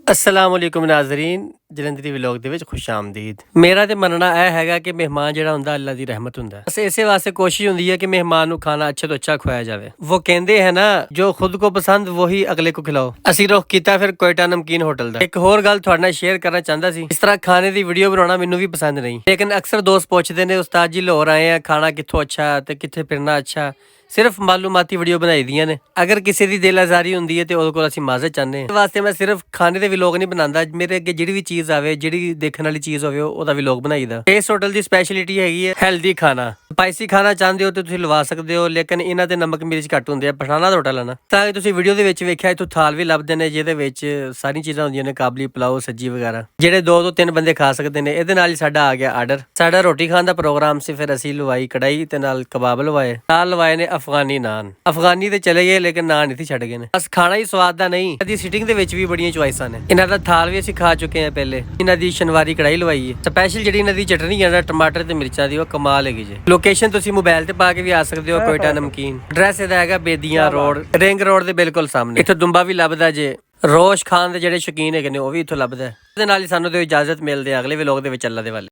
अस्सलामुअलैकुम नाज़रीन ਜਲੰਧਰੀ ਵਲੌਗ ਦੇ ਵਿੱਚ ਖੁਸ਼ ਆਮਦੀਦ। ਮੇਰਾ ਤੇ ਮੰਨਣਾ ਇਹ ਹੈਗਾ ਕਿ ਮਹਿਮਾਨ ਜਿਹੜਾ ਹੁੰਦਾ ਅੱਲਾ ਦੀ ਰਹਿਮਤ ਹੁੰਦਾ। ਬਸ ਇਸੇ ਵਾਸਤੇ ਕੋਸ਼ਿਸ਼ ਹੁੰਦੀ ਹੈ ਕਿ ਮਹਿਮਾਨ ਨੂੰ ਖਾਣਾ ਅੱਛੇ ਤੋਂ ਅੱਛਾ ਖਵਾਇਆ ਜਾਵੇ। ਉਹ ਕਹਿੰਦੇ ਹੈ ਨਾ ਜੋ ਖੁਦ ਕੋ ਪਸੰਦ ਵਹੀ ਅਗਲੇ ਕੋ ਖਿਲਾਓ। ਅਸੀਂ ਰੁੱਖ ਕੀਤਾ ਫਿਰ ਕੋਇਟਾ ਨਮਕੀਨ ਹੋਟਲ ਦਾ। ਇੱਕ ਹੋਰ ਗੱਲ ਤੁਹਾਡੇ ਨਾਲ ਸ਼ੇਅਰ ਕਰਨਾ ਚਾਹੁੰਦਾ ਸੀ। ਇਸ ਤਰ੍ਹਾਂ ਖਾਣੇ ਦੀ ਵੀਡੀਓ ਬਣਾਉਣਾ ਮੈਨੂੰ ਵੀ ਪਸੰਦ ਨਹੀਂ, ਲੇਕਿਨ ਅਕਸਰ ਦੋਸਤ ਪੁੱਛਦੇ ਨੇ ਉਸਤਾਦ ਜੀ ਲਾਹੌਰ ਆਏ ਆ, ਖਾਣਾ ਕਿੱਥੋਂ ਅੱਛਾ ਤੇ ਕਿੱਥੇ ਫਿਰਨਾ ਅੱਛਾ। ਸਿਰਫ ਮਾਲੂਮਾਤੀ ਵੀਡੀਓ ਬਣਾਈ ਦੀਆਂ ਨੇ। ਅਗਰ ਕਿਸੇ ਦੀ ਦਿਲ ਆਜ਼ਾਰੀ ਹੁੰਦੀ ਹੈ ਤੇ ਉਹਦੇ ਕੋਲ ਅਸੀਂ ਮਾਜ਼ਰਤ ਚਾਹੁੰਦੇ ਹਾਂ। ਇਸ ਵਾਸਤੇ ਮੈਂ ਸਿਰਫ ਖਾਣੇ ਦੇ ਵਲੌਗ ਨਹੀਂ ਬਣਾਉਂਦਾ, ਮੇਰੇ ਅੱਗੇ ਜਿਹੜੀ ਵੀ ਚੀਜ਼ ਆਵੇ, ਜਿਹੜੀ ਦੇਖਣ ਵਾਲੀ ਚੀਜ਼ ਹੋਵੇ ਉਹਦਾ ਵਲੌਗ ਬਣਾਈਦਾ। ਇਸ ਹੋਟਲ ਦੀ ਸਪੈਸ਼ਲਿਟੀ ਹੈਗੀ ਹੈ ਹੈਲਦੀ ਖਾਣਾ। ਸਪਾਈਸੀ ਖਾਣਾ ਚਾਹੁੰਦੇ ਹੋ ਤੇ ਤੁਸੀਂ ਲਵਾ ਸਕਦੇ ਹੋ, ਲੇਕਿਨ ਇਹਨਾਂ ਦੇ ਨਮਕ ਮਿਰਚ ਘੱਟ ਹੁੰਦੇ ਆ। ਪਠਾਣਾ ਦਾ ਹੋਟਲ ਹੈ ਨਾ, ਤਾਂ ਤੁਸੀਂ ਵੀਡੀਓ ਦੇ ਵਿੱਚ ਵੇਖਿਆ ਇੱਥੋਂ ਥਾਲ ਵੀ ਲੱਭਦੇ ਨੇ ਜਿਹਦੇ ਵਿੱਚ ਸਾਰੀਆਂ ਚੀਜ਼ਾਂ ਹੁੰਦੀਆਂ ਨੇ, ਕਾਬਲੀ ਪਲਾਓ, ਸੱਜੀ ਵਗੈਰਾ, ਜਿਹੜੇ 2 ਤੋਂ 3 ਬੰਦੇ ਖਾ ਸਕਦੇ ਨੇ। ਇਹਦੇ ਨਾਲ ਹੀ ਸਾਡਾ ਆ ਗਿਆ ਆਰਡਰ। ਸਾਡਾ ਰੋਟੀ ਖਾਣ ਦਾ ਪ੍ਰੋਗਰਾਮ ਸੀ, ਫਿਰ ਅਸੀਂ ਲਵਾਈ ਕੜਾਈ ਤੇ ਨਾਲ ਕਬਾਬ ਲਵਾਏ, ਨਾਲ ਲਵਾਏ ਨੇ ਅਫਗਾਨੀ ਨਾਨ। ਅਫਗਾਨੀ ਤੇ ਚਲੇ ਗਏ ਲੇਕਿਨ ਨਾਨ ਇੱਥੇ ਛੱਡ ਗਏ ਨੇ। ਬਸ ਖਾਣਾ ਹੀ ਸਵਾਦ ਦਾ ਨਹੀਂ, ਇਹਦੀ ਸਿਟਿੰਗ ਦੇ ਵਿੱਚ ਵੀ ਬੜੀਆਂ ਚੁਆਇਸਾਂ ਨੇ। ਇਹਨਾਂ ਦਾ ਥਾਲ ਵੀ ਅਸੀਂ ਖਾ ਚੁੱਕੇ ਹਾਂ ਪਹਿਲੇ। ਇਹਨਾਂ ਦੀ ਸ਼ਨਵਾਰੀ ਕੜਾਈ ਲਵਾਈ ਹੈ। ਸਪੈਸ਼ਲ ਜਿਹੜੀ ਇਹਨਾਂ ਦੀ ਚਟਨੀ ਹੈ ਨਾ ਟਮਾਟਰ ਤੇ ਮਿਰਚਾਂ ਦੀ, ਉਹ ਕਮਾਲ ਹੈਗੀ ਜੇ। ਲੋਕੇਸ਼ਨ ਤੁਸੀਂ ਮੋਬਾਈਲ ਤੇ ਪਾ ਕੇ ਵੀ ਆ ਸਕਦੇ ਹੋ, ਕੋਇਟਾ ਨਮਕੀਨ। ਐਡਰੈਸ ਇਹਦਾ ਹੈਗਾ ਬੇਦੀਆਂ ਰੋਡ, ਰਿੰਗ ਰੋਡ ਦੇ ਬਿਲਕੁਲ ਸਾਹਮਣੇ। ਇੱਥੇ ਦੁੰਬਾ ਵੀ ਲੱਭਦਾ ਜੇ। ਰੋਸ਼ ਖਾਨ ਦੇ ਜਿਹੜੇ ਸ਼ੌਕੀਨ ਹੈਗੇ ਨੇ ਉਹ ਵੀ ਇੱਥੋਂ ਲੱਭਦਾ। ਇਹਦੇ ਨਾਲ ਹੀ ਸਾਨੂੰ ਤੇ ਇਜਾਜ਼ਤ ਮਿਲਦੇ ਆ ਅਗਲੇ ਵਲੌਗ ਦੇ ਵਿੱਚ। ਅੱਲਾ ਦੇ ਵੱਲ।